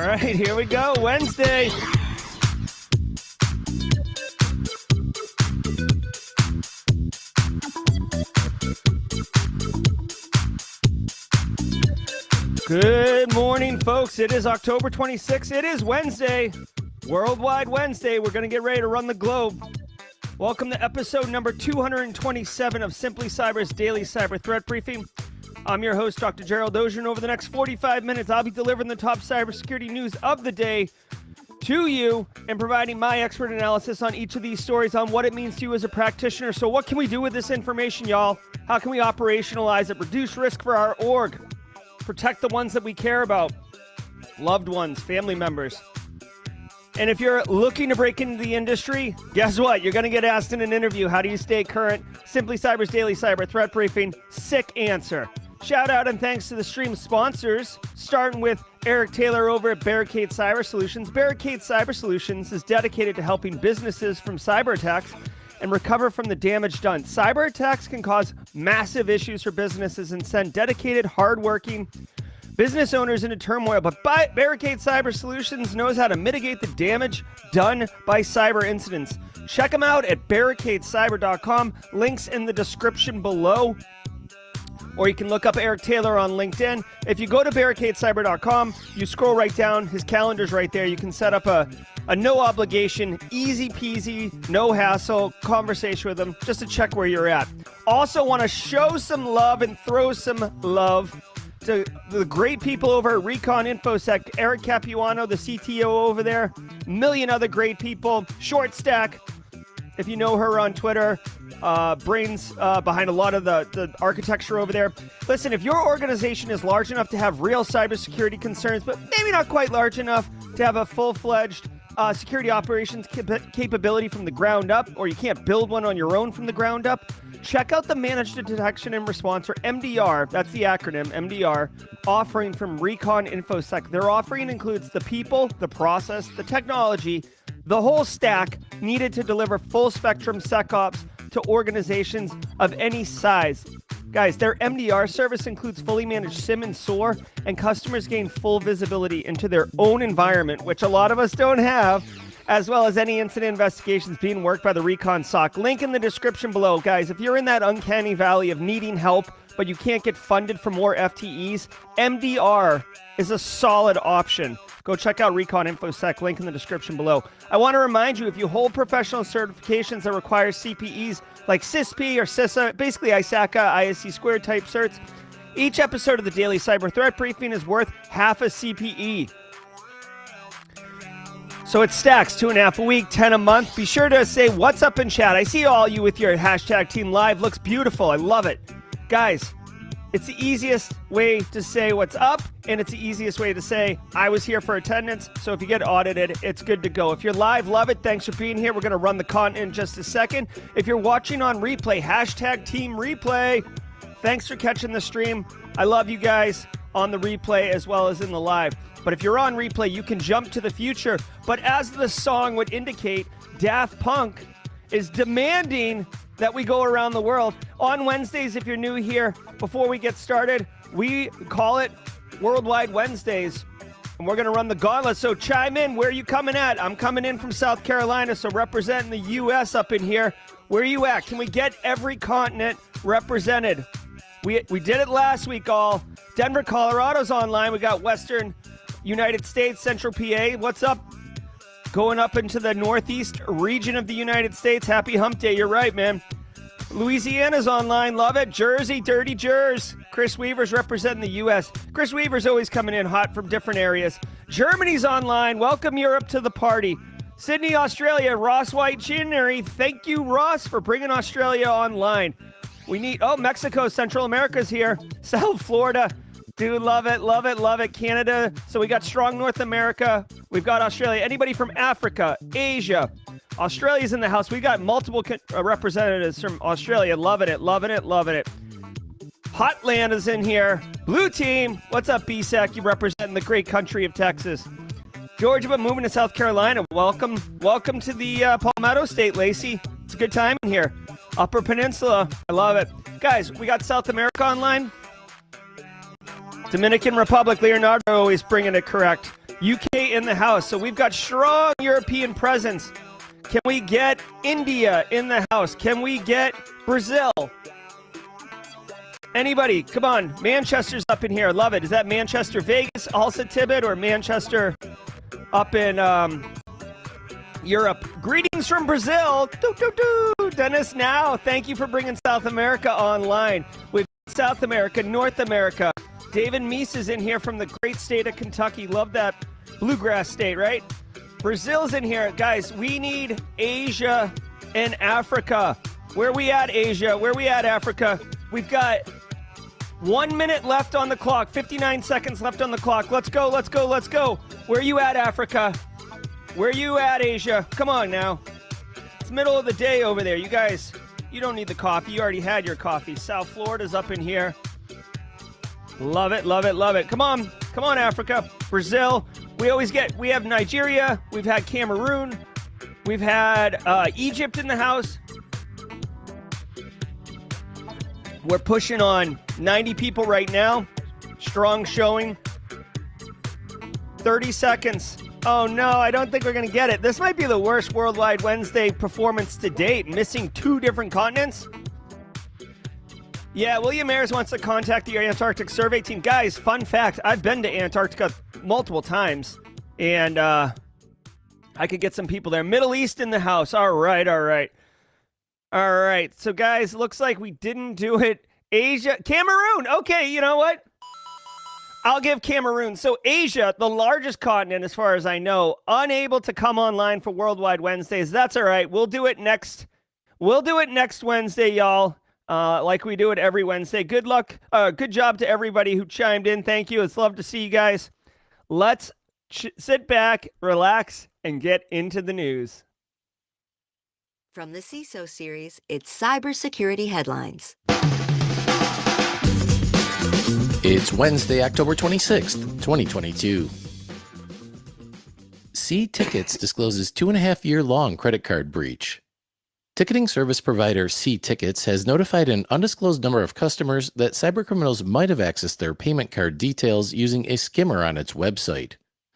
right, here we go. Wednesday. Good morning, folks. It is October 26th. It is Wednesday, Worldwide Wednesday. We're going to get ready to run the globe. Welcome to episode number 227 of Simply Cyber's Daily Cyber Threat Briefing. I'm your host, Dr. Gerald Auger, and over the next 45 minutes, I'll be delivering the top cybersecurity news of the day to you and providing my expert analysis on each of these stories on what it means to you as a practitioner. So what can we do with this information, y'all? How can we operationalize it, reduce risk for our org, protect the ones that we care about, loved ones, family members? And if you're looking to break into the industry, guess what? You're going to get asked in an interview, how do you stay current? Simply Cyber's Daily Cyber Threat Briefing, sick answer. Shout out and thanks to the stream sponsors, starting with Eric Taylor over at Barricade Cyber Solutions. Barricade Cyber Solutions is dedicated to helping businesses from cyber attacks and recover from the damage done. Cyber attacks can cause massive issues for businesses and send dedicated, hardworking business owners into turmoil, but Barricade Cyber Solutions knows how to mitigate the damage done by cyber incidents. Check them out at barricadecyber.com. Links in the description below. Or you can look up Eric Taylor on LinkedIn. If you go to barricadecyber.com, you scroll right down. His calendar's right there. You can set up a no obligation, easy peasy, no hassle conversation with him just to check where you're at. Also want to show some love and throw some love to the great people over at Recon InfoSec, Eric Capuano, the CTO over there, a million other great people. Short Stack, if you know her on Twitter, brains behind a lot of the architecture over there. Listen, if your organization is large enough to have real cybersecurity concerns, but maybe not quite large enough to have a full-fledged security operations capability from the ground up, or you can't build one on your own from the ground up, check out the Managed Detection and Response, or MDR, that's the acronym, MDR, offering from Recon InfoSec. Their offering includes the people, the process, the technology, the whole stack needed to deliver full-spectrum SecOps to organizations of any size. Guys, their MDR service includes fully managed SIM and SOAR, and customers gain full visibility into their own environment, which a lot of us don't have, as well as any incident investigations being worked by the Recon SOC. Link in the description below. Guys, if you're in that uncanny valley of needing help, but you can't get funded for more FTEs, MDR is a solid option. Go check out Recon InfoSec, link in the description below. I want to remind you, if you hold professional certifications that require CPEs like CISP or CISA, basically ISACA, ISC squared type certs, each episode of the Daily Cyber Threat Briefing is worth half a CPE. So it stacks, 2.5 a week, 10 a month. Be sure to say what's up in chat. I see all you with your hashtag team live. Looks beautiful. I love it. Guys, it's the easiest way to say what's up, and it's the easiest way to say I was here for attendance. So if you get audited, it's good to go. If you're live, love it. Thanks for being here. We're going to run the content in just a second. If you're watching on replay, hashtag team replay. Thanks for catching the stream. I love you guys on the replay as well as in the live. But if you're on replay, you can jump to the future. But as the song would indicate, Daft Punk is demanding that we go around the world. On Wednesdays, if you're new here, before we get started, we call it Worldwide Wednesdays, and we're going to run the gauntlet. So chime in. Where are you coming at? I'm coming in from South Carolina, so representing the U.S. up in here. Where are you at? Can we get every continent represented? We did it last week, all. Denver, Colorado's online. We got Western United States, Central PA. What's up? Going up into the northeast region of the United States. Happy hump day. You're right, man. Louisiana's online. Love it. Jersey, dirty Jers. Chris Weaver's representing the U.S. Chris Weaver's always coming in hot from different areas. Germany's online. Welcome Europe to the party. Sydney, Australia. Ross White Jr. Thank you, Ross, for bringing Australia online. We need, Mexico, Central America's here. South Florida. Dude, love it, love it, love it. Canada. So we got strong North America. We've got Australia. Anybody from Africa, Asia, Australia's in the house. We got multiple representatives from Australia. Loving it, loving it, loving it. Hotland is in here. Blue team. What's up, BSEC? You representing the great country of Texas. Georgia, but moving to South Carolina. Welcome. Welcome to the Palmetto State, Lacey. It's a good time in here. Upper Peninsula. I love it. Guys, we got South America online. Dominican Republic, Leonardo always bringing it correct. UK in the house. So we've got strong European presence. Can we get India in the house? Can we get Brazil? Anybody? Come on. Manchester's up in here. Love it. Is that Manchester, Vegas, also Tibet, or Manchester up in Europe? Greetings from Brazil. Dennis Now. Thank you for bringing South America online. We've got South America, North America. David Meese is in here from the great state of Kentucky. Love that bluegrass state, right? Brazil's in here. Guys, we need Asia and Africa. Where we at, Asia? Where we at, Africa? We've got 1 minute left on the clock. 59 seconds left on the clock. Let's go, let's go, let's go. Where you at, Africa? Where you at, Asia? Come on now. It's middle of the day over there. You guys, you don't need the coffee. You already had your coffee. South Florida's up in here. Love it, love it, love it. Come on, Africa. Brazil. We have Nigeria. We've had Cameroon. We've had Egypt in the house. We're pushing on 90 people right now. Strong showing. 30 seconds. Oh no, I don't think we're going to get it. This might be the worst Worldwide Wednesday performance to date. Missing 2 different continents. Yeah, William Ayers wants to contact the Antarctic survey team. Guys, fun fact, I've been to Antarctica multiple times, and I could get some people there. Middle East in the house. All right. So, guys, looks like we didn't do it. Asia, Cameroon. Okay, you know what? I'll give Cameroon. So, Asia, the largest continent as far as I know, unable to come online for Worldwide Wednesdays. That's all right. We'll do it next Wednesday, y'all. Like we do it every Wednesday. Good luck. Good job to everybody who chimed in. Thank you. It's love to see you guys. Let's sit back, relax, and get into the news. From the CISO series, it's cybersecurity headlines. It's Wednesday, October 26th, 2022. C-Tickets discloses 2.5-year-long credit card breach. Ticketing service provider C-Tickets has notified an undisclosed number of customers that cybercriminals might have accessed their payment card details using a skimmer on its website.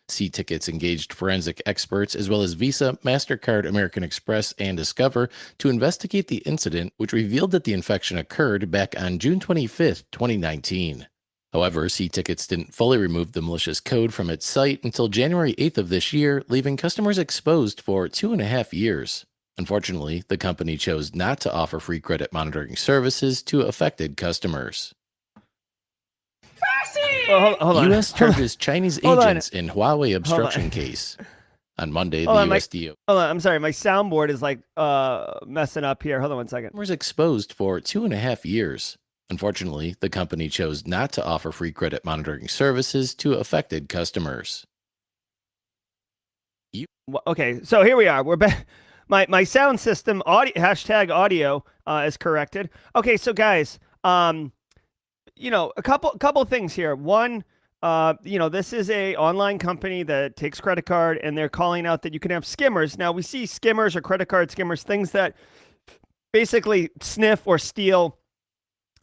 C-Tickets engaged forensic experts as well as Visa, MasterCard, American Express, and Discover to investigate the incident, which revealed that the infection occurred back on June 25, 2019. However, C-Tickets didn't fully remove the malicious code from its site until January 8th of this year, leaving customers exposed for 2.5 years. Unfortunately, the company chose not to offer free credit monitoring services to affected customers. Well, hold on. U.S. charges Chinese agents in Huawei obstruction case. On Monday, the USDO hold on, I'm sorry. My soundboard is like messing up here. Hold on one second. was exposed for 2.5 years. Unfortunately, the company chose not to offer free credit monitoring services to affected customers. Okay, so here we are. We're back. My sound system audio is corrected. Okay, so guys, a couple things here. One, this is a online company that takes credit card, and they're calling out that you can have skimmers. Now we see skimmers or credit card skimmers, things that basically sniff or steal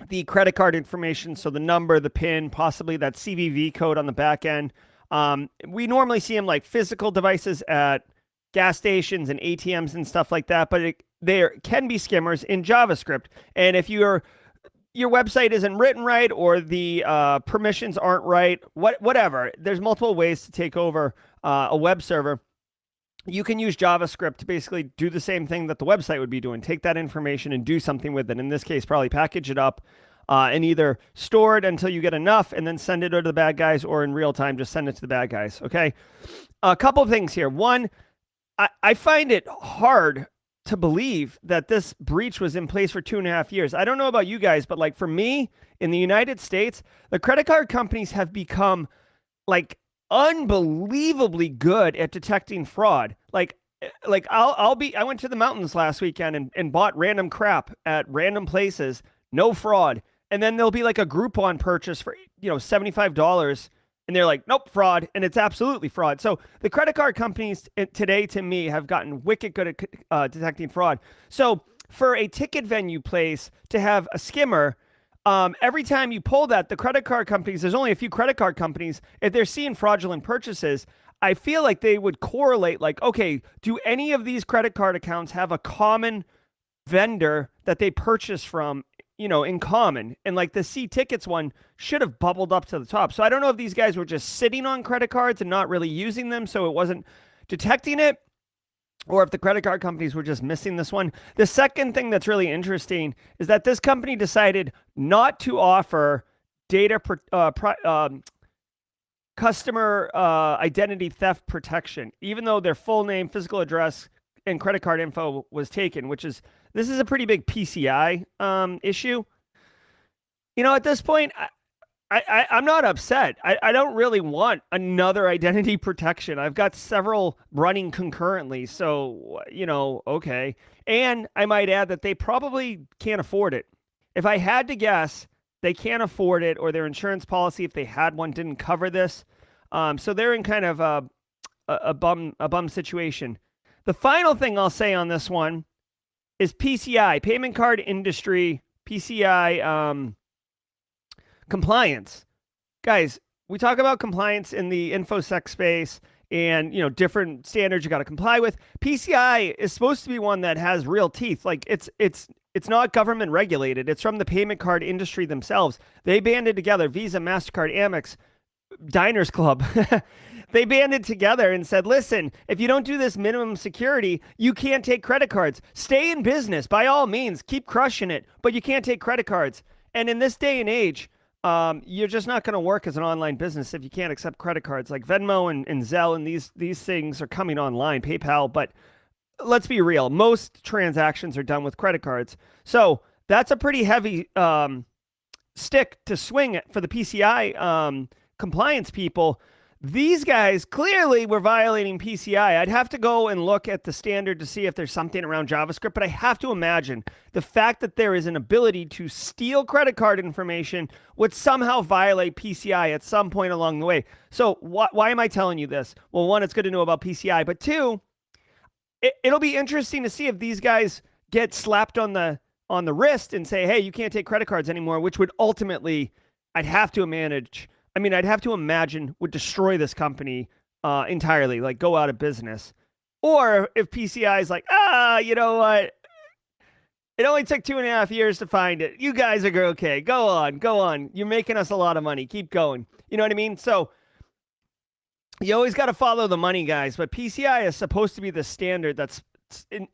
the credit card information. So the number, the PIN, possibly that CVV code on the back end. We normally see them like physical devices at gas stations and ATMs and stuff like that, but there can be skimmers in JavaScript. And if your website isn't written right or the permissions aren't right, whatever, there's multiple ways to take over a web server. You can use JavaScript to basically do the same thing that the website would be doing. Take that information and do something with it. In this case, probably package it up and either store it until you get enough and then send it to the bad guys, or in real time, just send it to the bad guys. Okay. A couple of things here. One, I find it hard to believe that this breach was in place for 2.5 years. I don't know about you guys, but like for me in the United States, the credit card companies have become like unbelievably good at detecting fraud. Like I went to the mountains last weekend and bought random crap at random places, no fraud. And then there'll be like a Groupon purchase for, $75. And they're like, nope, fraud. And it's absolutely fraud. So the credit card companies today, to me, have gotten wicked good at detecting fraud. So for a ticket venue place to have a skimmer, every time you pull that, the credit card companies, there's only a few credit card companies, if they're seeing fraudulent purchases, I feel like they would correlate, like, okay, do any of these credit card accounts have a common vendor that they purchase from, in common? And like the C-tickets one should have bubbled up to the top. So I don't know if these guys were just sitting on credit cards and not really using them, so it wasn't detecting it, or if the credit card companies were just missing this one. The second thing that's really interesting is that this company decided not to offer customer identity theft protection, even though their full name, physical address, and credit card info was taken, this is a pretty big PCI issue. At this point, I'm not upset. I don't really want another identity protection. I've got several running concurrently. So, okay. And I might add that they probably can't afford it. If I had to guess, they can't afford it, or their insurance policy, if they had one, didn't cover this. So they're in kind of a bum situation. The final thing I'll say on this one is PCI, payment card industry, PCI compliance. Guys, we talk about compliance in the InfoSec space and, different standards you got to comply with. PCI is supposed to be one that has real teeth. Like it's not government regulated. It's from the payment card industry themselves. They banded together, Visa, MasterCard, Amex, Diners Club. They banded together and said, listen, if you don't do this minimum security, you can't take credit cards. Stay in business. By all means, keep crushing it, but you can't take credit cards. And in this day and age, you're just not going to work as an online business if you can't accept credit cards. Like Venmo and Zelle and these things are coming online, PayPal, but let's be real. Most transactions are done with credit cards. So that's a pretty heavy stick to swing for the PCI compliance people. These guys clearly were violating PCI. I'd have to go and look at the standard to see if there's something around JavaScript, but I have to imagine the fact that there is an ability to steal credit card information would somehow violate PCI at some point along the way. So why am I telling you this? Well, one, it's good to know about PCI, but two, it'll be interesting to see if these guys get slapped on the wrist and say, hey, you can't take credit cards anymore, which would ultimately, I'd have to imagine would destroy this company entirely, like go out of business. Or if PCI is like, you know what? It only took 2.5 years to find it. You guys are okay. Go on. You're making us a lot of money. Keep going. You know what I mean? So you always got to follow the money, guys. But PCI is supposed to be the standard that's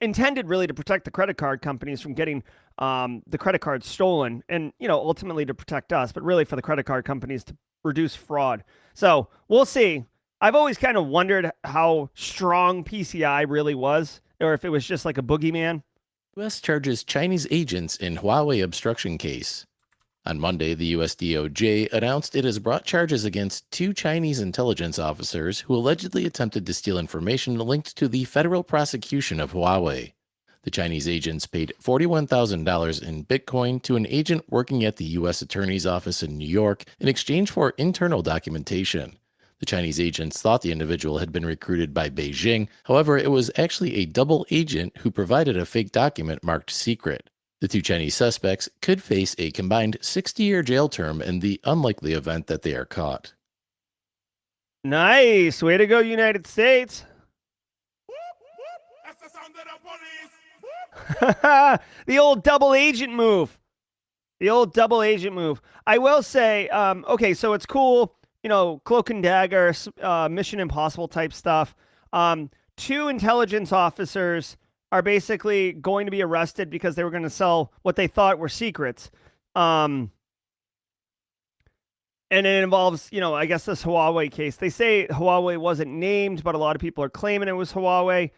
intended really to protect the credit card companies from getting the credit cards stolen, and ultimately to protect us, but really for the credit card companies to reduce fraud. So we'll see. I've always kind of wondered how strong PCI really was, or if it was just like a boogeyman. U.S. charges Chinese agents in Huawei obstruction case. On Monday, the U.S. DOJ announced it has brought charges against 2 Chinese intelligence officers who allegedly attempted to steal information linked to the federal prosecution of Huawei. The Chinese agents paid $41,000 in Bitcoin to an agent working at the U.S. Attorney's Office in New York in exchange for internal documentation. The Chinese agents thought the individual had been recruited by Beijing. However, it was actually a double agent who provided a fake document marked secret. The 2 Chinese suspects could face a combined 60-year jail term in the unlikely event that they are caught. Nice. Way to go, United States. That's the sound of the police. The old double agent move. I will say, okay, so it's cool, Cloak and Dagger, Mission Impossible type stuff. 2 intelligence officers are basically going to be arrested because they were going to sell what they thought were secrets. And it involves, I guess this Huawei case. They say Huawei wasn't named, but a lot of people are claiming it was Huawei.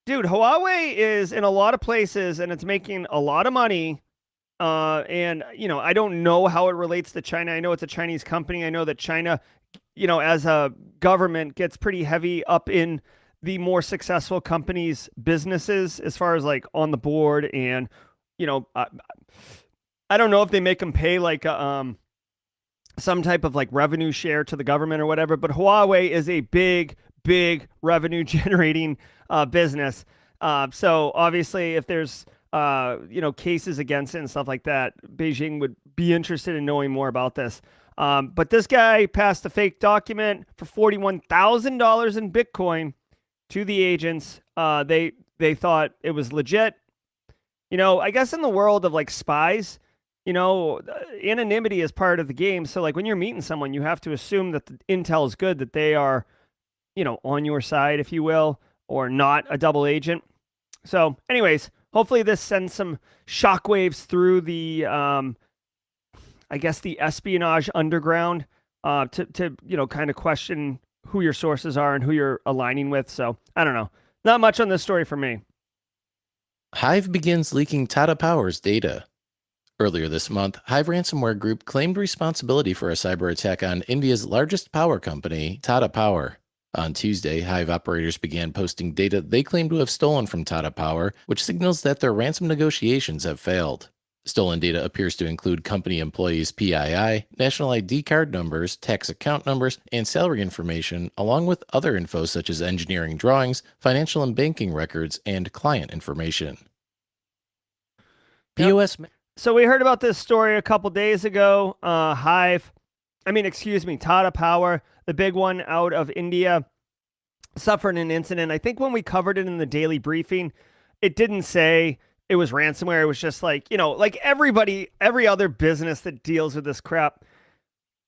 Dude, Huawei is in a lot of places and it's making a lot of money. And, I don't know how it relates to China. I know it's a Chinese company. I know that China, as a government gets pretty heavy up in the more successful companies' businesses as far as like on the board. And, I don't know if they make them pay like some type of like revenue share to the government or whatever, but Huawei is a big revenue generating business. So obviously if there's cases against it and stuff like that, Beijing would be interested in knowing more about this. But this guy passed a fake document for $41,000 in Bitcoin to the agents. They thought it was legit. I guess in the world of like spies, anonymity is part of the game. So like when you're meeting someone, you have to assume that the intel is good, that they are, on your side, if you will, or not a double agent. So anyways, hopefully this sends some shockwaves through the, I guess the espionage underground, to kind of question who your sources are and who you're aligning with. So I don't know. Not much on this story for me. Hive begins leaking Tata Power's data. Earlier this month, Hive ransomware group claimed responsibility for a cyber attack on India's largest power company, Tata Power. On Tuesday, Hive operators began posting data they claim to have stolen from Tata Power, which signals that their ransom negotiations have failed. Stolen data appears to include company employees' PII, national ID card numbers, tax account numbers, and salary information, along with other info such as engineering drawings, financial and banking records, and client information. POS. So we heard about this story a couple days ago. Tata Power, the big one out of India, suffered an incident. I think when we covered it in the daily briefing, it didn't say it was ransomware. It was just like, like every other business that deals with this crap.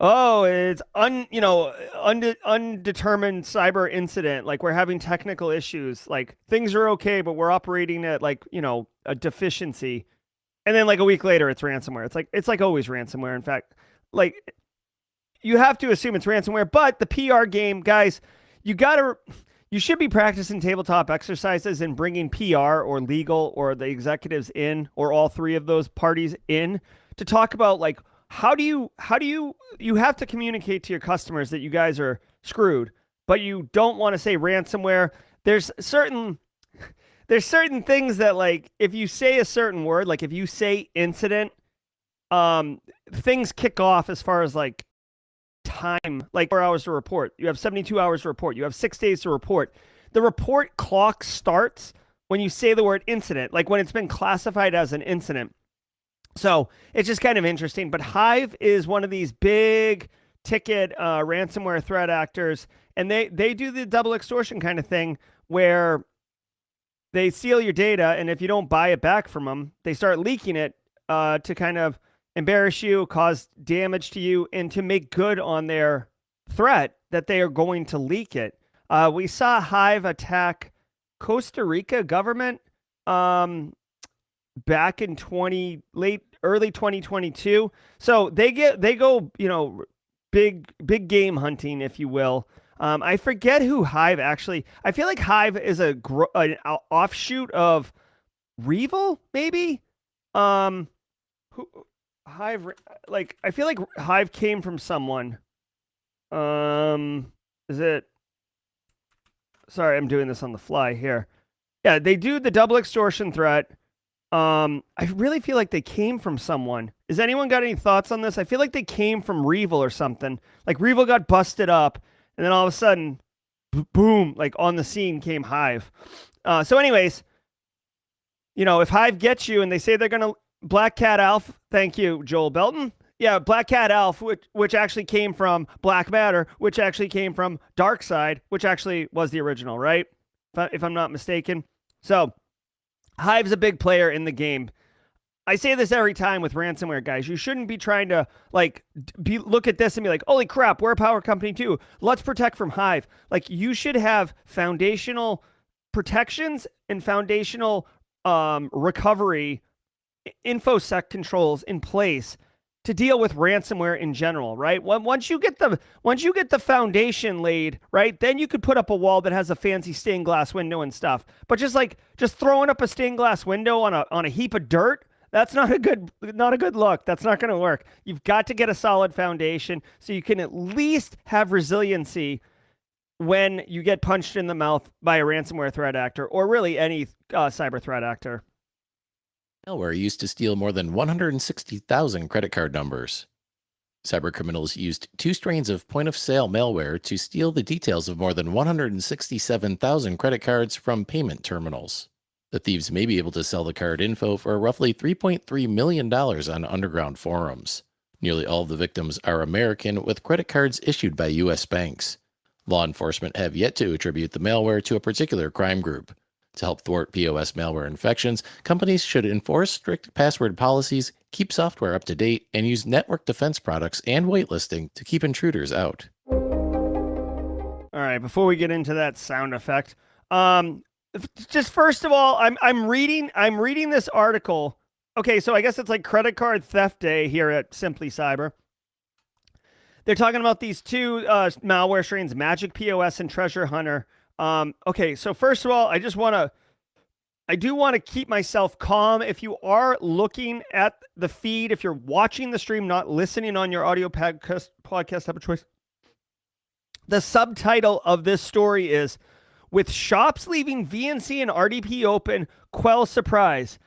Oh, it's undetermined cyber incident. Like we're having technical issues. Like things are okay, but we're operating at like, a deficiency. And then like a week later, it's ransomware. It's like always ransomware. In fact, like you have to assume it's ransomware, but the PR game, guys, you should be practicing tabletop exercises and bringing PR or legal or the executives in, or all three of those parties in, to talk about like, how do you have to communicate to your customers that you guys are screwed, but you don't want to say ransomware. There's certain things that, like, if you say a certain word, like if you say incident, things kick off as far as like time, like 4 hours to report. You have 72 hours to report. You have 6 days to report. The report clock starts when you say the word incident, like when it's been classified as an incident. So it's just kind of interesting. But Hive is one of these big ticket ransomware threat actors, and they do the double extortion kind of thing where they steal your data, and if you don't buy it back from them, they start leaking it to kind of embarrass you, cause damage to you, and to make good on their threat that they are going to leak it. We saw Hive attack Costa Rica government back in early 2022. So they go, big game hunting, if you will. I forget who Hive actually. I feel like Hive is an offshoot of Revil, maybe. Hive, like, I feel like Hive came from someone. Is it? Sorry, I'm doing this on the fly here. Yeah, they do the double extortion threat. I really feel like they came from someone. Has anyone got any thoughts on this? I feel like they came from Revil or something. Like Revil got busted up, and then all of a sudden, boom, like on the scene came Hive. So anyways, if Hive gets you and they say they're going to Black Cat Alf, thank you, Joel Belton. Yeah, Black Cat Alf, which actually came from Black Matter, which actually came from Dark Side, which actually was the original, right? If I'm not mistaken. So Hive's a big player in the game. I say this every time with ransomware, guys. You shouldn't be trying to look at this and be like, holy crap, we're a power company too. Let's protect from Hive. Like, you should have foundational protections and foundational recovery infosec controls in place to deal with ransomware in general, right? Once you get the foundation laid, right, then you could put up a wall that has a fancy stained glass window and stuff. But just throwing up a stained glass window on a heap of dirt, that's not a good look. That's not going to work. You've got to get a solid foundation so you can at least have resiliency when you get punched in the mouth by a ransomware threat actor, or really any cyber threat actor. Malware used to steal more than 160,000 credit card numbers. Cybercriminals used 2 strains of point-of-sale malware to steal the details of more than 167,000 credit cards from payment terminals. The thieves may be able to sell the card info for roughly $3.3 million on underground forums. Nearly all of the victims are American, with credit cards issued by U.S. banks. Law enforcement have yet to attribute the malware to a particular crime group. To help thwart POS malware infections, companies should enforce strict password policies, keep software up to date, and use network defense products and waitlisting to keep intruders out. All right, before we get into that sound effect, just first of all, I'm reading this article. Okay, so I guess it's like credit card theft day here at Simply Cyber. They're talking about these two malware strains, Magic POS and Treasure Hunter. Okay, so first of all, I do want to keep myself calm. If you are looking at the feed, if you're watching the stream, not listening on your audio podcast type of choice, the subtitle of this story is, "With shops leaving VNC and RDP open, quell surprise."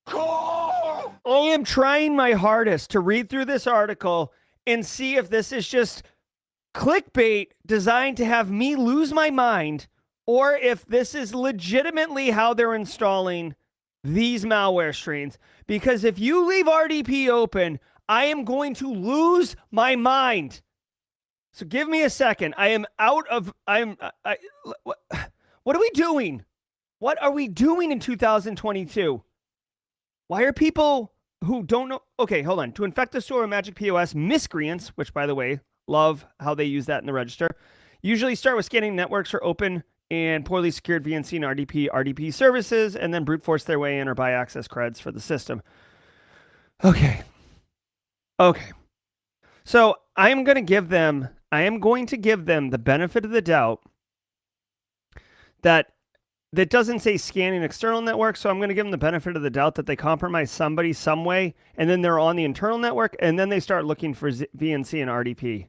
I am trying my hardest to read through this article and see if this is just clickbait designed to have me lose my mind, or if this is legitimately how they're installing these malware strains. Because if you leave RDP open, I am going to lose my mind. So give me a second. What are we doing? What are we doing in 2022? Why are people who don't know? Okay, hold on. To infect the store with Magic POS, miscreants, which by the way, love how they use that in the register, usually start with scanning networks for open and poorly secured VNC and RDP services, and then brute force their way in or buy access creds for the system. Okay. So I am going to give them the benefit of the doubt that doesn't say scanning external networks. So I'm going to give them the benefit of the doubt that they compromise somebody some way, and then they're on the internal network, and then they start looking for VNC and RDP.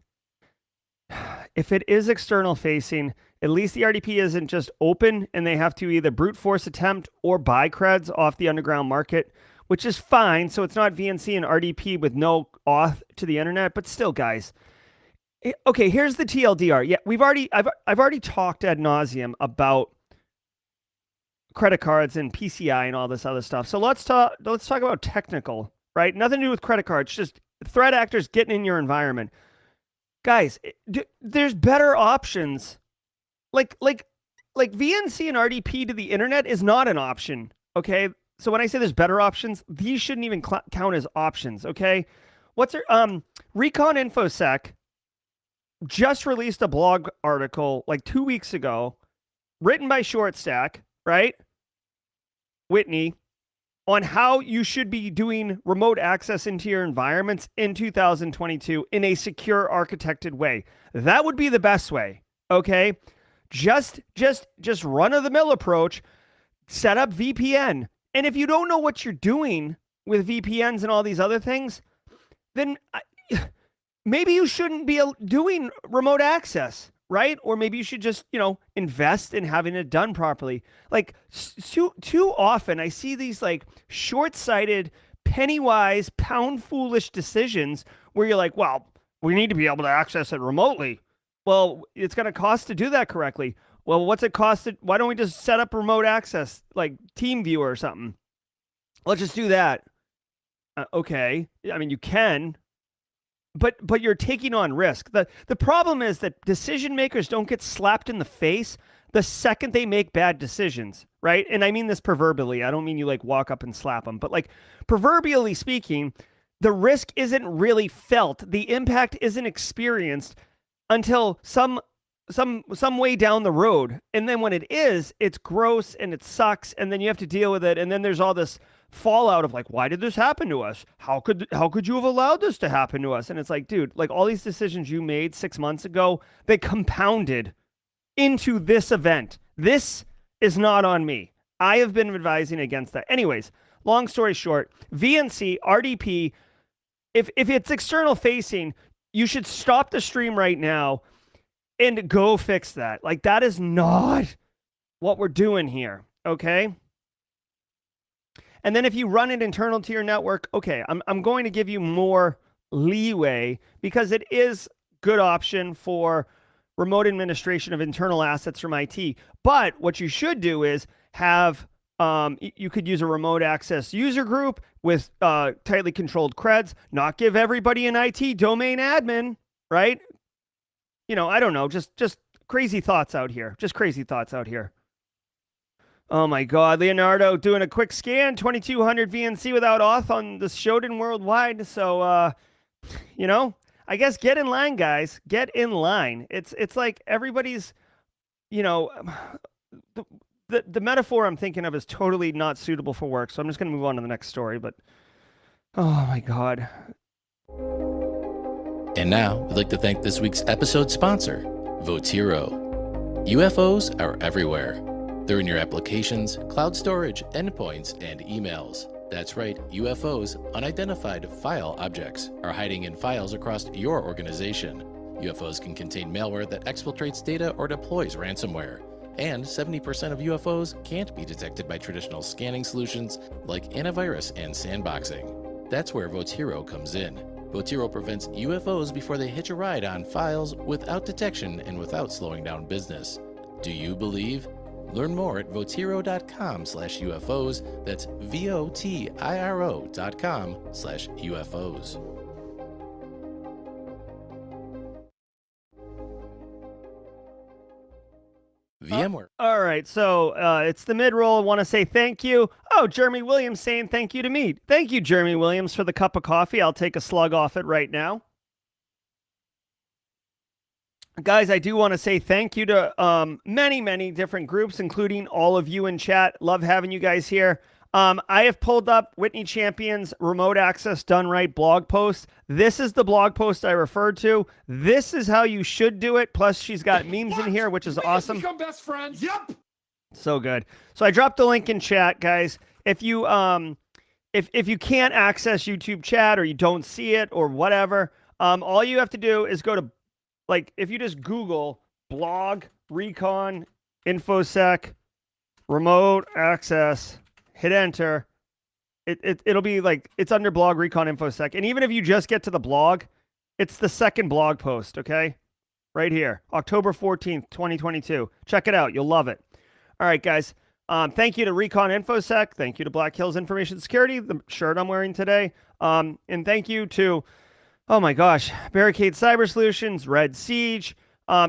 If it is external facing, at least the RDP isn't just open and they have to either brute force attempt or buy creds off the underground market, which is fine. So it's not VNC and RDP with no auth to the internet, but still, guys. Okay, here's the TLDR. Yeah, I've already talked ad nauseum about credit cards and PCI and all this other stuff. So let's talk about technical, right? Nothing to do with credit cards, just threat actors getting in your environment. Guys, there's better options. Like VNC and RDP to the internet is not an option, okay? So when I say there's better options, these shouldn't even count as options, okay? Recon InfoSec just released a blog article like 2 weeks ago, written by ShortStack, right? Whitney, on how you should be doing remote access into your environments in 2022 in a secure architected way. That would be the best way, okay? Just run-of-the-mill approach, set up VPN. And if you don't know what you're doing with VPNs and all these other things, then maybe you shouldn't be doing remote access, right? Or maybe you should just, invest in having it done properly. Like too often I see these like short-sighted, penny-wise, pound-foolish decisions where you're like, well, we need to be able to access it remotely. Well, it's going to cost to do that correctly. Well, what's it cost? Why don't we just set up remote access, like TeamViewer or something? Let's just do that. Okay. I mean, you can, but you're taking on risk. The problem is that decision makers don't get slapped in the face the second they make bad decisions, right? And I mean this proverbially. I don't mean you like walk up and slap them, but like proverbially speaking, the risk isn't really felt. The impact isn't experienced until some way down the road. And then when it is, it's gross and it sucks, and then you have to deal with it. And then there's all this fallout of like, why did this happen to us? How could you have allowed this to happen to us? And it's like, dude, like all these decisions you made 6 months ago, they compounded into this event. This is not on me. I have been advising against that. Anyways, long story short, VNC, RDP, if it's external facing, you should stop the stream right now and go fix that. Like, that is not what we're doing here, okay? And then if you run it internal to your network, okay, I'm going to give you more leeway because it is good option for remote administration of internal assets from IT. But what you should do is have You could use a remote access user group with tightly controlled creds, not give everybody an IT domain admin, right? I don't know, just crazy thoughts out here. Just crazy thoughts out here. Oh my God, Leonardo doing a quick scan, 2200 VNC without auth on the Shodan worldwide. So, I guess get in line, guys. Get in line. It's like everybody's, the metaphor I'm thinking of is totally not suitable for work. So I'm just going to move on to the next story. But, oh my God. And now, we'd like to thank this week's episode sponsor, Votiro. UFOs are everywhere. They're in your applications, cloud storage, endpoints, and emails. That's right, UFOs, unidentified file objects, are hiding in files across your organization. UFOs can contain malware that exfiltrates data or deploys ransomware. And 70% of UFOs can't be detected by traditional scanning solutions like antivirus and sandboxing. That's where Votiro comes in. Votiro prevents UFOs before they hitch a ride on files without detection and without slowing down business. Do you believe? Learn more at votiro.com/UFOs. That's VOTIRO.com/UFOs. VMware. All right, so it's the mid-roll. I want to say thank you. Oh, Jeremy Williams saying thank you to me. Thank you, Jeremy Williams, for the cup of coffee. I'll take a slug off it right now. Guys, I do want to say thank you to many, many different groups, including all of you in chat. Love having you guys here. I have pulled up Whitney Champion's Remote Access Done Right blog post. This is the blog post I referred to. This is how you should do it. Plus, she's got memes in here, which is awesome. Become best friends. Yep. So good. So I dropped the link in chat, guys. If you if you can't access YouTube chat or you don't see it or whatever, all you have to do is go to, like, if you just Google blog recon infosec remote access, hit enter, it'll be like, it's under blog recon infosec. And even if you just get to the blog, it's the second blog post, okay? Right here, October 14th, 2022. Check it out. You'll love it. All right, guys. Thank you to Recon InfoSec. Thank you to Black Hills Information Security, the shirt I'm wearing today. And thank you to, oh my gosh, Barricade Cyber Solutions, Red Siege,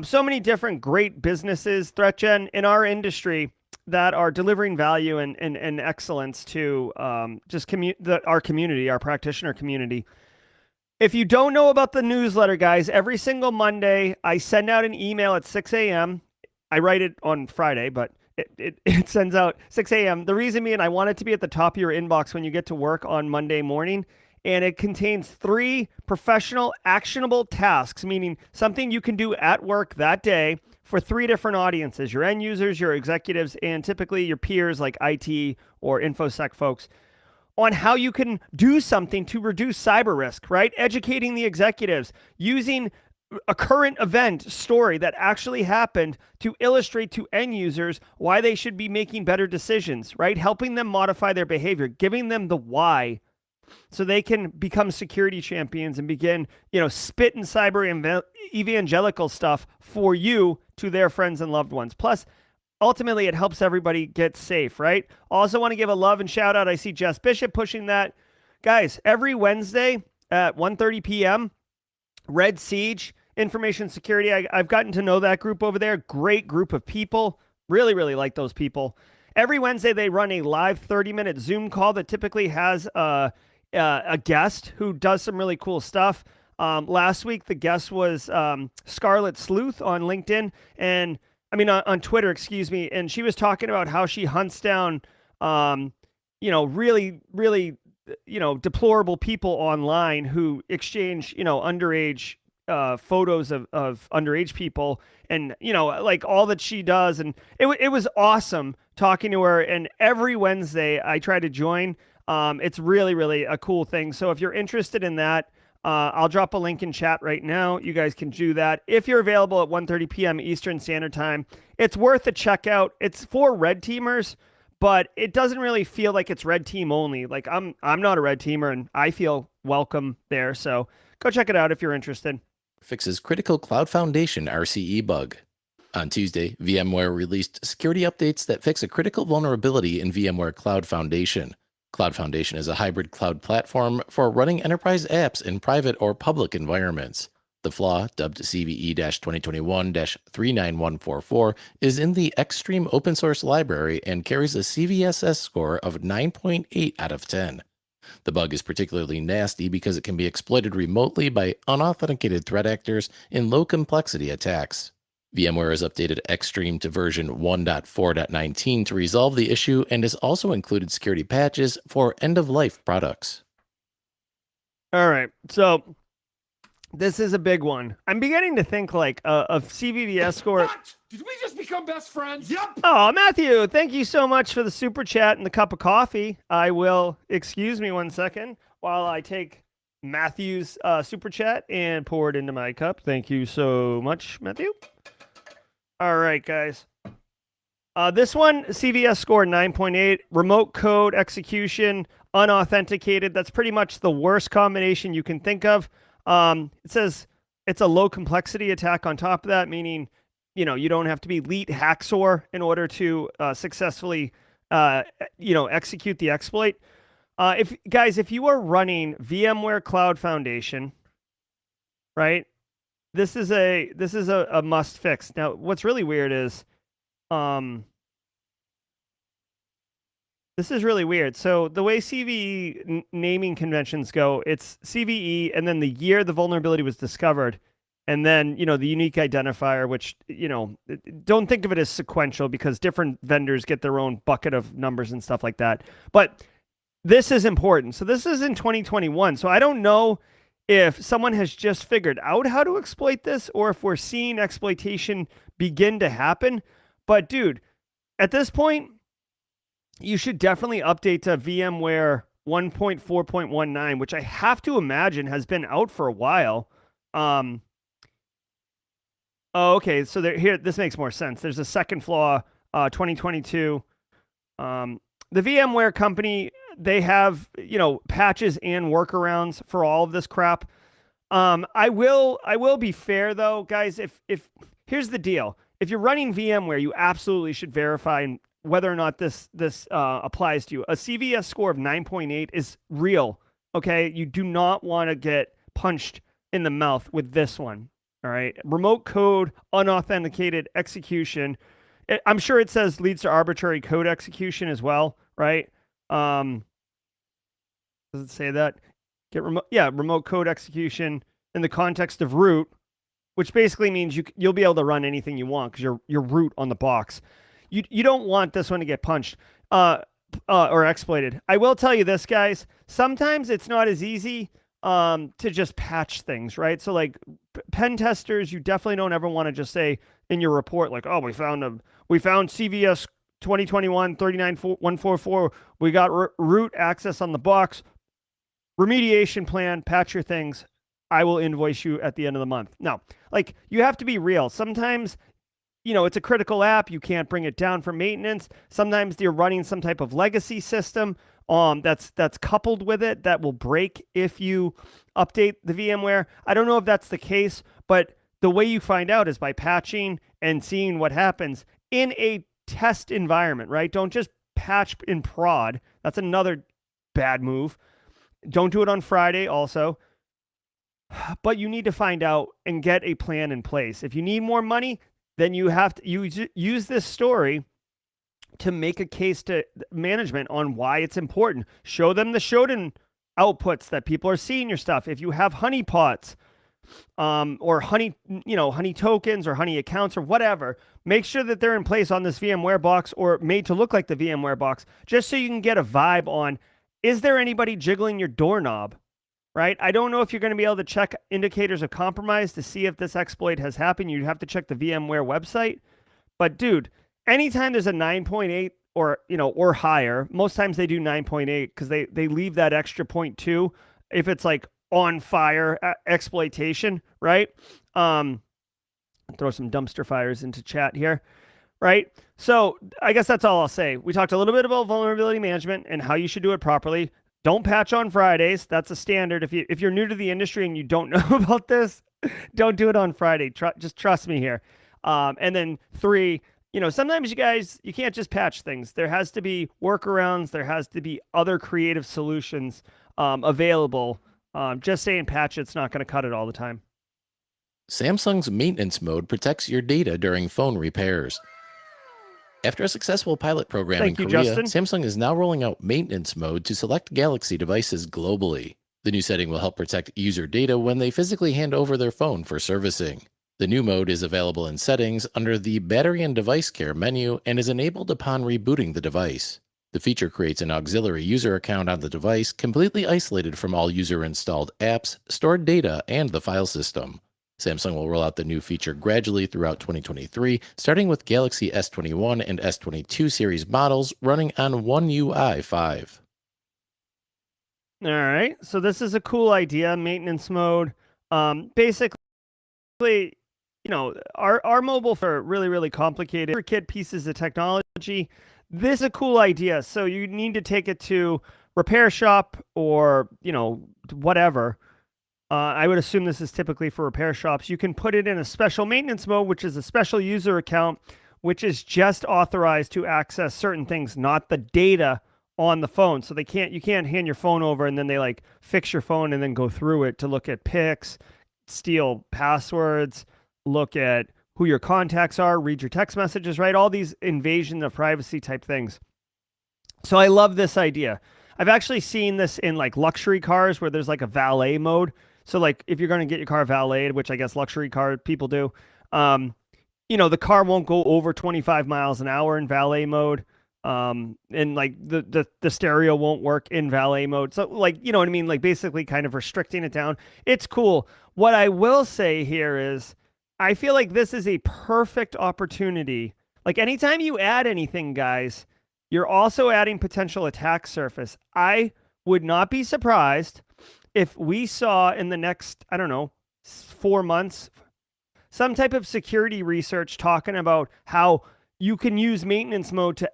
so many different great businesses, ThreatGen, in our industry that are delivering value and excellence to our community, our practitioner community. If you don't know about the newsletter, guys, every single Monday, I send out an email at 6 a.m. I write it on Friday, but it sends out 6 a.m. The reason being, I want it to be at the top of your inbox when you get to work on Monday morning. And it contains 3 professional actionable tasks, meaning something you can do at work that day for 3 different audiences: your end users, your executives, and typically your peers like IT or InfoSec folks, on how you can do something to reduce cyber risk, right? Educating the executives, using a current event story that actually happened to illustrate to end users why they should be making better decisions, right? Helping them modify their behavior, giving them the why, so they can become security champions and begin, spitting cyber evangelical stuff for you to their friends and loved ones. Plus, ultimately, it helps everybody get safe, right? Also want to give a love and shout out. I see Jess Bishop pushing that. Guys, every Wednesday at 1:30 p.m., Red Siege Information Security. I've gotten to know that group over there. Great group of people. Really, really like those people. Every Wednesday, they run a live 30-minute Zoom call that typically has a guest who does some really cool stuff. Last week, the guest was Scarlet Sleuth on LinkedIn, on Twitter, excuse me. And she was talking about how she hunts down, really, really, deplorable people online who exchange, underage photos of underage people, and like all that she does. And it was awesome talking to her. And every Wednesday I try to join. It's really, really a cool thing. So if you're interested in that, I'll drop a link in chat right now. You guys can do that if you're available at 1:30 p.m. Eastern Standard Time. It's worth a check out. It's for red teamers, but it doesn't really feel like it's red team only. Like I'm not a red teamer, and I feel welcome there. So go check it out if you're interested. Fixes critical Cloud Foundation RCE bug. On Tuesday, VMware released security updates that fix a critical vulnerability in VMware Cloud Foundation. Cloud Foundation is a hybrid cloud platform for running enterprise apps in private or public environments. The flaw, dubbed CVE-2021-39144, is in the Extreme open source library and carries a CVSS score of 9.8 out of 10. The bug is particularly nasty because it can be exploited remotely by unauthenticated threat actors in low-complexity attacks. VMware has updated Extreme to version 1.4.19 to resolve the issue and has also included security patches for end-of-life products. All right, so this is a big one. I'm beginning to think like a CVVS score. What? Did we just become best friends? Yep. Oh, Matthew, thank you so much for the super chat and the cup of coffee. I will, excuse me 1 second while I take Matthew's super chat and pour it into my cup. Thank you so much, Matthew. All right, guys. This one, CVS score 9.8, remote code execution, unauthenticated. That's pretty much the worst combination you can think of. It says it's a low complexity attack on top of that, meaning, you know, you don't have to be elite hacksaw in order to successfully, execute the exploit. If you are running VMware Cloud Foundation, right? This is a must fix. Now, what's really weird is, this is really weird. So the way CVE naming conventions go, it's CVE and then the year the vulnerability was discovered, and then, you know, the unique identifier, which, you know, don't think of it as sequential because different vendors get their own bucket of numbers and stuff like that. But this is important. So this is in 2021. So I don't know if someone has just figured out how to exploit this or if we're seeing exploitation begin to happen. But dude, at this point, you should definitely update to VMware 1.4.19, which I have to imagine has been out for a while. Oh, okay. So here, this makes more sense. There's a second flaw, 2022. The VMware company, they have, you know, patches and workarounds for all of this crap. I will be fair though, guys. If here's the deal, if you're running VMware, you absolutely should verify whether or not this applies to you. A CVS score of 9.8 is real. Okay, you do not want to get punched in the mouth with this one. All right, remote code, unauthenticated execution. I'm sure it says leads to arbitrary code execution as well, right? Does it say that? Remote code execution in the context of root, which basically means you'll be able to run anything you want because you're root on the box. You don't want this one to get punched or exploited. I will tell you this, guys. Sometimes it's not as easy to just patch things, right? So like pen testers, you definitely don't ever want to just say in your report like, oh, we found CVS 2021 39144. We got root access on the box. Remediation plan, patch your things. I will invoice you at the end of the month. No, like you have to be real. Sometimes, you know, it's a critical app. You can't bring it down for maintenance. Sometimes you're running some type of legacy system that's coupled with it that will break if you update the VMware. I don't know if that's the case, but the way you find out is by patching and seeing what happens in a test environment, right? Don't just patch in prod. That's another bad move. Don't do it on Friday also. But you need to find out and get a plan in place. If you need more money, then you have to use this story to make a case to management on why it's important. Show them the Shodan outputs that people are seeing your stuff. If you have honeypots or honey tokens or honey accounts or whatever, make sure that they're in place on this VMware box or made to look like the VMware box, just so you can get a vibe on, is there anybody jiggling your doorknob? Right? I don't know if you're going to be able to check indicators of compromise to see if this exploit has happened. You'd have to check the VMware website. But dude, anytime there's a 9.8 or higher, most times they do 9.8 because they leave that extra 0.2 if it's like on fire exploitation, right? Throw some dumpster fires into chat here, right? So I guess that's all I'll say. We talked a little bit about vulnerability management and how you should do it properly. Don't patch on Fridays. That's a standard. If you're new to the industry and you don't know about this, don't do it on Friday. Just trust me here. And then 3, sometimes you can't just patch things. There has to be workarounds. There has to be other creative solutions available. Just saying patch it's not going to cut it all the time. Samsung's maintenance mode protects your data during phone repairs. After a successful pilot program Thank in you, Korea, Justin. Samsung is now rolling out maintenance mode to select Galaxy devices globally. The new setting will help protect user data when they physically hand over their phone for servicing. The new mode is available in Settings under the Battery and Device Care menu and is enabled upon rebooting the device. The feature creates an auxiliary user account on the device, completely isolated from all user-installed apps, stored data, and the file system. Samsung will roll out the new feature gradually throughout 2023, starting with Galaxy S21 and S22 series models running on One UI 5. All right. So this is a cool idea, maintenance mode. Basically, our mobile for really, really complicated kit pieces of technology. This is a cool idea. So you need to take it to repair shop or, whatever. I would assume this is typically for repair shops. You can put it in a special maintenance mode, which is a special user account, which is just authorized to access certain things, not the data on the phone. So you can't hand your phone over and then they fix your phone and then go through it to look at pics, steal passwords, look at who your contacts are, read your text messages, right? All these invasion of privacy type things. So I love this idea. I've actually seen this in luxury cars where there's a valet mode. So if you're going to get your car valeted, which I guess luxury car people do, the car won't go over 25 miles an hour in valet mode. And the stereo won't work in valet mode. So you know what I mean? Basically kind of restricting it down. It's cool. What I will say here is I feel like this is a perfect opportunity. Anytime you add anything, guys, you're also adding potential attack surface. I would not be surprised if we saw in the next, 4 months, some type of security research talking about how you can use maintenance mode to,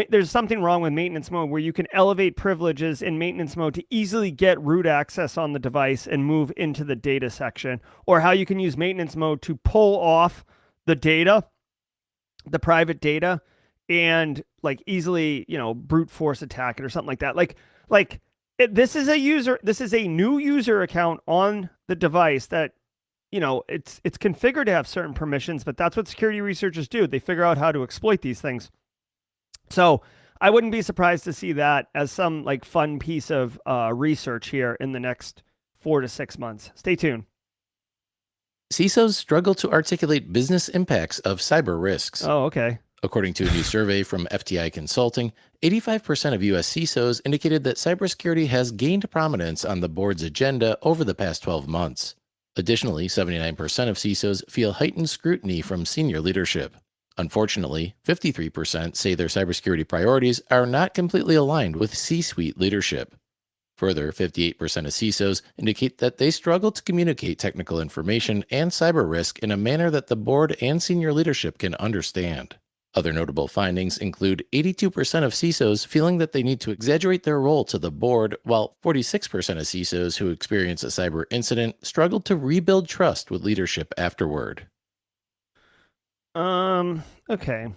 there's something wrong with maintenance mode where you can elevate privileges in maintenance mode to easily get root access on the device and move into the data section, or how you can use maintenance mode to pull off the data, the private data, and easily, brute force attack it or something like that. This is a new user account on the device that, it's configured to have certain permissions, but that's what security researchers do. They figure out how to exploit these things. So I wouldn't be surprised to see that as some fun piece of research here in the next 4 to 6 months. Stay tuned. CISOs struggle to articulate business impacts of cyber risks. Oh, okay. According to a new survey from FTI Consulting, 85% of U.S. CISOs indicated that cybersecurity has gained prominence on the board's agenda over the past 12 months. Additionally, 79% of CISOs feel heightened scrutiny from senior leadership. Unfortunately, 53% say their cybersecurity priorities are not completely aligned with C-suite leadership. Further, 58% of CISOs indicate that they struggle to communicate technical information and cyber risk in a manner that the board and senior leadership can understand. Other notable findings include 82% of CISOs feeling that they need to exaggerate their role to the board, while 46% of CISOs who experience a cyber incident struggle to rebuild trust with leadership afterward. Okay.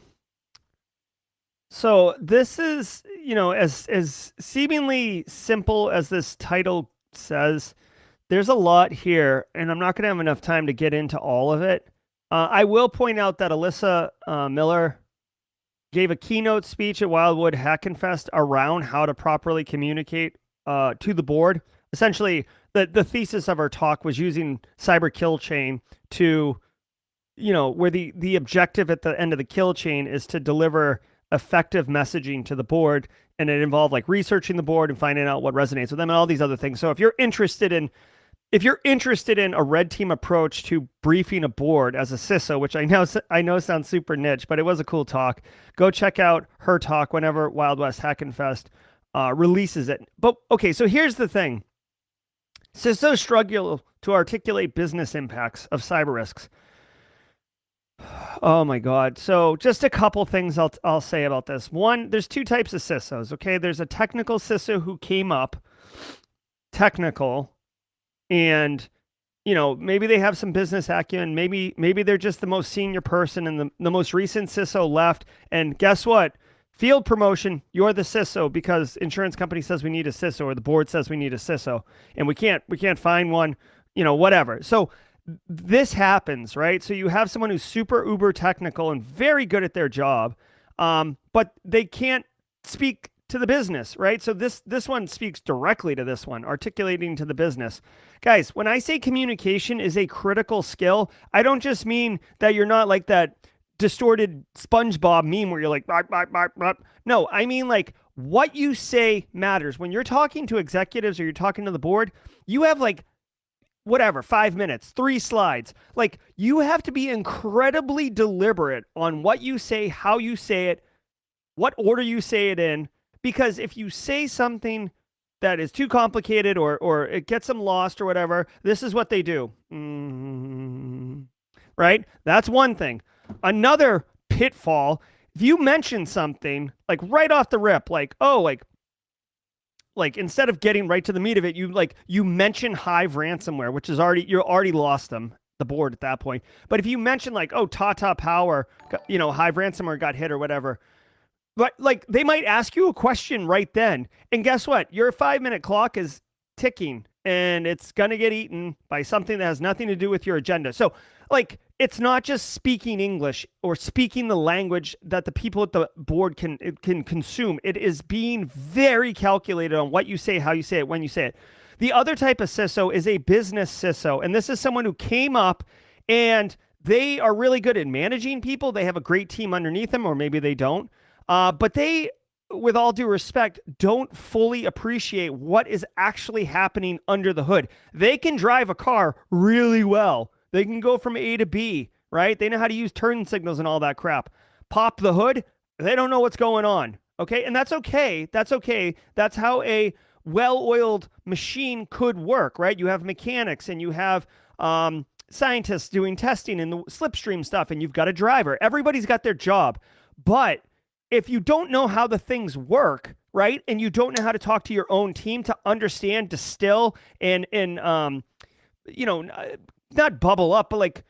So this is, as seemingly simple as this title says, there's a lot here, and I'm not going to have enough time to get into all of it. I will point out that Alyssa Miller gave a keynote speech at Wildwood Hackenfest around how to properly communicate to the board. Essentially, the thesis of our talk was using cyber kill chain to, where the objective at the end of the kill chain is to deliver effective messaging to the board, and it involved researching the board and finding out what resonates with them and all these other things. So if you're interested in a red team approach to briefing a board as a CISO, which I know sounds super niche, but it was a cool talk, go check out her talk whenever Wild West Hackenfest releases it. But okay, so here's the thing. CISOs struggle to articulate business impacts of cyber risks. Oh my God. So just a couple things I'll say about this. One, there's 2 types of CISOs, okay? There's a technical CISO who came up, technical, and maybe they have some business acumen. Maybe they're just the most senior person and the most recent CISO left. And guess what? Field promotion, you're the CISO because insurance company says we need a CISO or the board says we need a CISO and we can't find one, whatever. So this happens, right? So you have someone who's super uber technical and very good at their job, but they can't speak to the business, right? So this one speaks directly to this one, articulating to the business. Guys, when I say communication is a critical skill, I don't just mean that you're not like that distorted SpongeBob meme where you're like, bark, bark, bark, bark. No, I mean like what you say matters. When you're talking to executives or you're talking to the board, you have like whatever, 5 minutes, 3 slides. Like you have to be incredibly deliberate on what you say, how you say it, what order you say it in, because if you say something that is too complicated or it gets them lost or whatever, this is what they do. Right? That's one thing. Another pitfall, if you mention something like right off the rip, like, oh, like instead of getting right to the meat of it, you mention Hive ransomware, which is you're already lost them, the board at that point. But if you mention like, oh, Tata Power, Hive ransomware got hit or whatever, but like they might ask you a question right then. And guess what? Your 5-minute clock is ticking and it's going to get eaten by something that has nothing to do with your agenda. So like, it's not just speaking English or speaking the language that the people at the board can consume. It is being very calculated on what you say, how you say it, when you say it. The other type of CISO is a business CISO. And this is someone who came up and they are really good at managing people. They have a great team underneath them, or maybe they don't. But they, with all due respect, don't fully appreciate what is actually happening under the hood. They can drive a car really well. They can go from A to B, right? They know how to use turn signals and all that crap. Pop the hood, they don't know what's going on, okay? And that's okay. That's okay. That's how a well-oiled machine could work, right? You have mechanics and you have scientists doing testing and the slipstream stuff, and you've got a driver. Everybody's got their job. But if you don't know how the things work, right, and you don't know how to talk to your own team to understand, distill, and not bubble up, but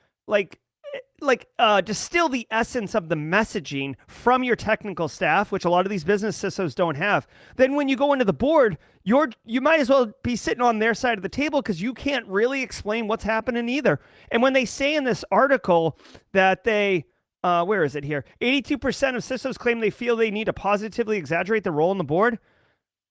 distill the essence of the messaging from your technical staff, which a lot of these business CISOs don't have, then when you go into the board, you might as well be sitting on their side of the table because you can't really explain what's happening either. And when they say in this article that they, where is it here? 82% of CISOs claim they feel they need to positively exaggerate their role on the board.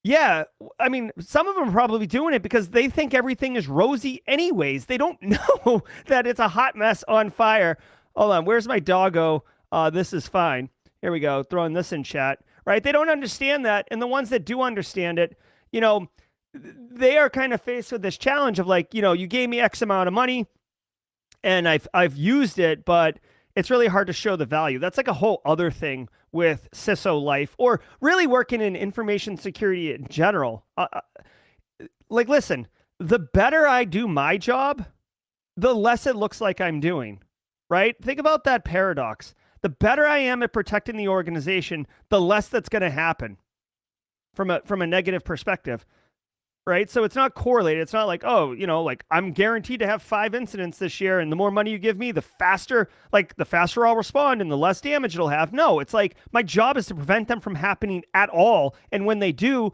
Yeah, I mean, some of them are probably doing it because they think everything is rosy anyways. They don't know that it's a hot mess on fire. Hold on, where's my doggo? This is fine. Here we go, throwing this in chat, right? They don't understand that, and the ones that do understand it, they are kind of faced with this challenge of like, you gave me X amount of money, and I've used it, but it's really hard to show the value. That's like a whole other thing with CISO life or really working in information security in general. Like, listen, the better I do my job, the less it looks like I'm doing, right? Think about that paradox. The better I am at protecting the organization, the less that's going to happen from a negative perspective. Right. So it's not correlated. It's not like, oh, like I'm guaranteed to have 5 incidents this year. And the more money you give me, the faster I'll respond and the less damage it'll have. No, it's like my job is to prevent them from happening at all. And when they do,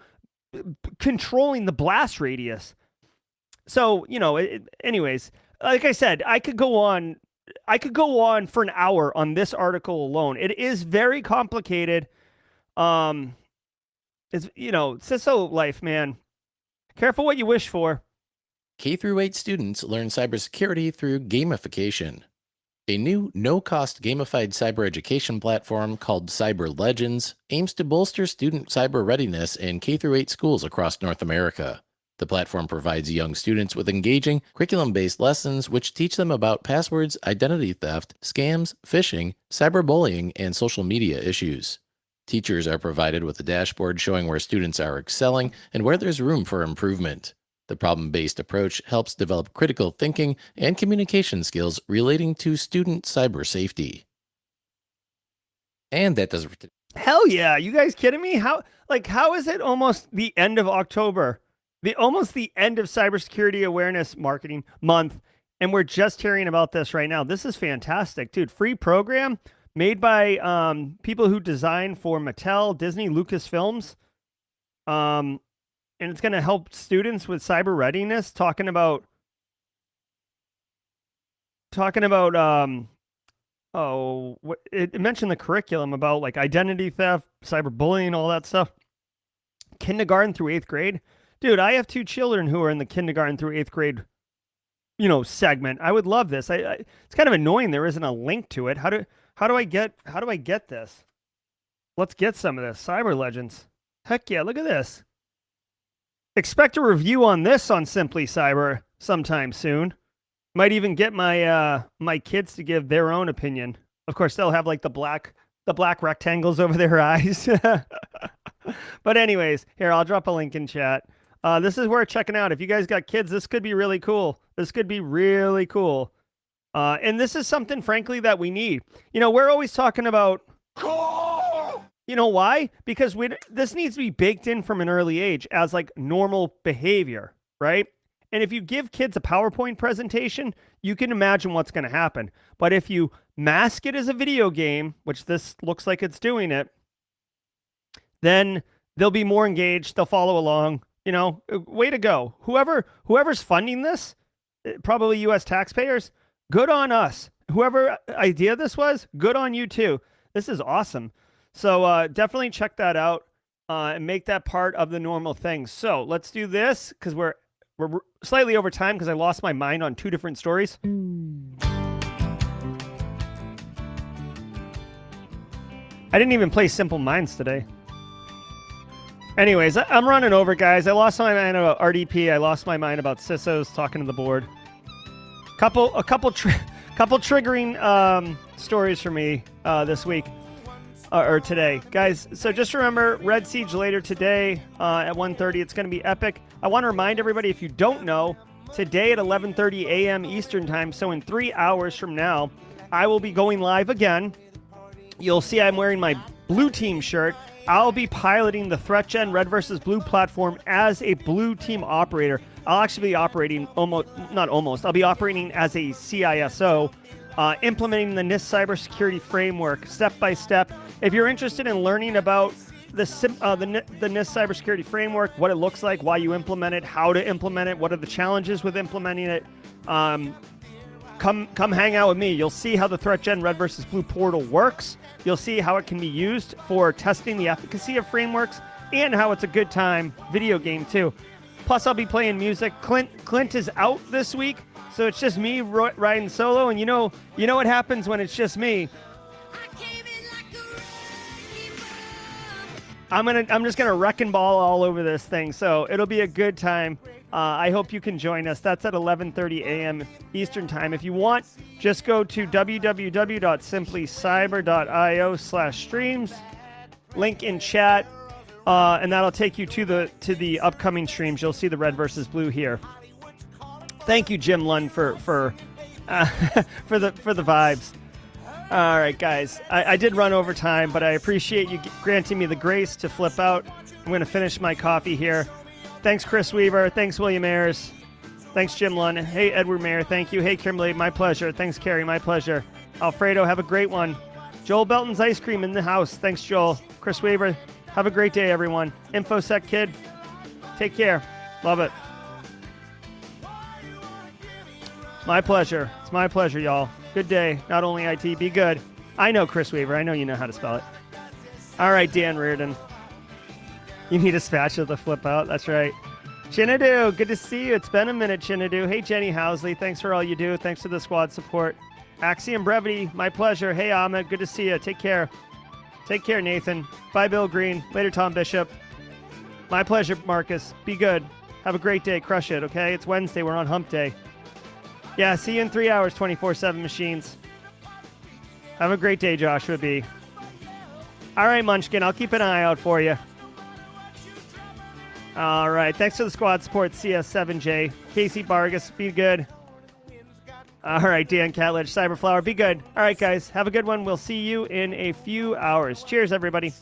controlling the blast radius. So, anyways, like I said, I could go on for an hour on this article alone. It is very complicated. It's, CISO life, man. Careful what you wish for. K-8 students learn cybersecurity through gamification. A new no-cost gamified cyber education platform called Cyber Legends aims to bolster student cyber readiness in K-8 schools across North America. The platform provides young students with engaging, curriculum-based lessons which teach them about passwords, identity theft, scams, phishing, cyberbullying, and social media issues. Teachers are provided with a dashboard showing where students are excelling and where there's room for improvement. The problem-based approach helps develop critical thinking and communication skills relating to student cyber safety. And that does it. Hell yeah. You guys kidding me? How is it almost the end of October? Almost the end of Cybersecurity Awareness Marketing Month, And we're just hearing about this right now. This is fantastic, dude. Free program made by people who design for Mattel, Disney, Lucasfilms. And it's going to help students with cyber readiness, talking about it mentioned the curriculum about like identity theft, cyberbullying, all that stuff. Kindergarten through 8th grade. Dude, I have 2 children who are in the kindergarten through 8th grade, segment. I would love this. It's kind of annoying there isn't a link to it. How do I get this? Let's get some of this. Cyber Legends. Heck yeah, look at this. Expect a review on this on Simply Cyber sometime soon. Might even get my my kids to give their own opinion. Of course, they'll have like the black rectangles over their eyes. But anyways, here, I'll drop a link in chat. This is worth checking out. If you guys got kids, this could be really cool. This could be really cool. And this is something, frankly, that we need. We're always talking about... why? Because this needs to be baked in from an early age as like normal behavior, right? And if you give kids a PowerPoint presentation, you can imagine what's going to happen. But if you mask it as a video game, which this looks like it's doing it, then they'll be more engaged. They'll follow along. Way to go. Whoever's funding this, probably U.S. taxpayers, good on us. Whoever idea this was, good on you too. This is awesome. So definitely check that out and make that part of the normal thing. So let's do this because we're slightly over time because I lost my mind on 2 different stories. I didn't even play Simple Minds today. Anyways, I'm running over, guys. I lost my mind about RDP. I lost my mind about CISOs talking to the board. A couple triggering stories for me this week or today, guys. So just remember, Red Siege later today at 1:30. It's going to be epic. I want to remind everybody, if you don't know, today at 11:30 a.m. Eastern time, so in 3 hours from now, I will be going live again. You'll see I'm wearing my blue team shirt. I'll be piloting the ThreatGen Red vs. Blue platform as a blue team operator. I'll actually be operating I'll be operating as a CISO, implementing the NIST cybersecurity framework step by step. If you're interested in learning about the NIST cybersecurity framework, what it looks like, why you implement it, how to implement it, what are the challenges with implementing it, come hang out with me. You'll see how the ThreatGen Red vs. Blue portal works. You'll see how it can be used for testing the efficacy of frameworks and how it's a good time video game too. Plus, I'll be playing music. Clint is out this week, so it's just me riding solo. And you know what happens when it's just me. I'm just gonna wrecking ball all over this thing. So it'll be a good time. I hope you can join us. That's at 11:30 a.m. Eastern time. If you want, just go to www.simplycyber.io/streams. Link in chat, and that'll take you to the upcoming streams. You'll see the Red versus Blue here. Thank you, Jim Lund, for the vibes. All right, guys. I did run over time, but I appreciate you granting me the grace to flip out. I'm going to finish my coffee here. Thanks, Chris Weaver. Thanks, William Ayers. Thanks, Jim Lund. Hey, Edward Mayer. Thank you. Hey, Kimberly. My pleasure. Thanks, Carrie. My pleasure. Alfredo, have a great one. Joel Belton's Ice Cream in the house. Thanks, Joel. Chris Weaver, have a great day, everyone. InfoSec Kid, take care. Love it. My pleasure. It's my pleasure, y'all. Good day. Not only IT, be good. I know, Chris Weaver. I know you know how to spell it. All right, Dan Reardon. You need a spatula to flip out. That's right. Chinadu, good to see you. It's been a minute, Chinadu. Hey, Jenny Housley. Thanks for all you do. Thanks for the squad support. Axiom Brevity, my pleasure. Hey, Ahmed. Good to see you. Take care. Take care, Nathan. Bye, Bill Green. Later, Tom Bishop. My pleasure, Marcus. Be good. Have a great day. Crush it, okay? It's Wednesday. We're on hump day. Yeah, see you in 3 hours, 24/7 machines. Have a great day, Joshua B. All right, Munchkin. I'll keep an eye out for you. All right. Thanks for the squad support, CS7J. Casey Vargas, be good. All right, Dan Catledge, Cyberflower, be good. All right, guys. Have a good one. We'll see you in a few hours. Cheers, everybody.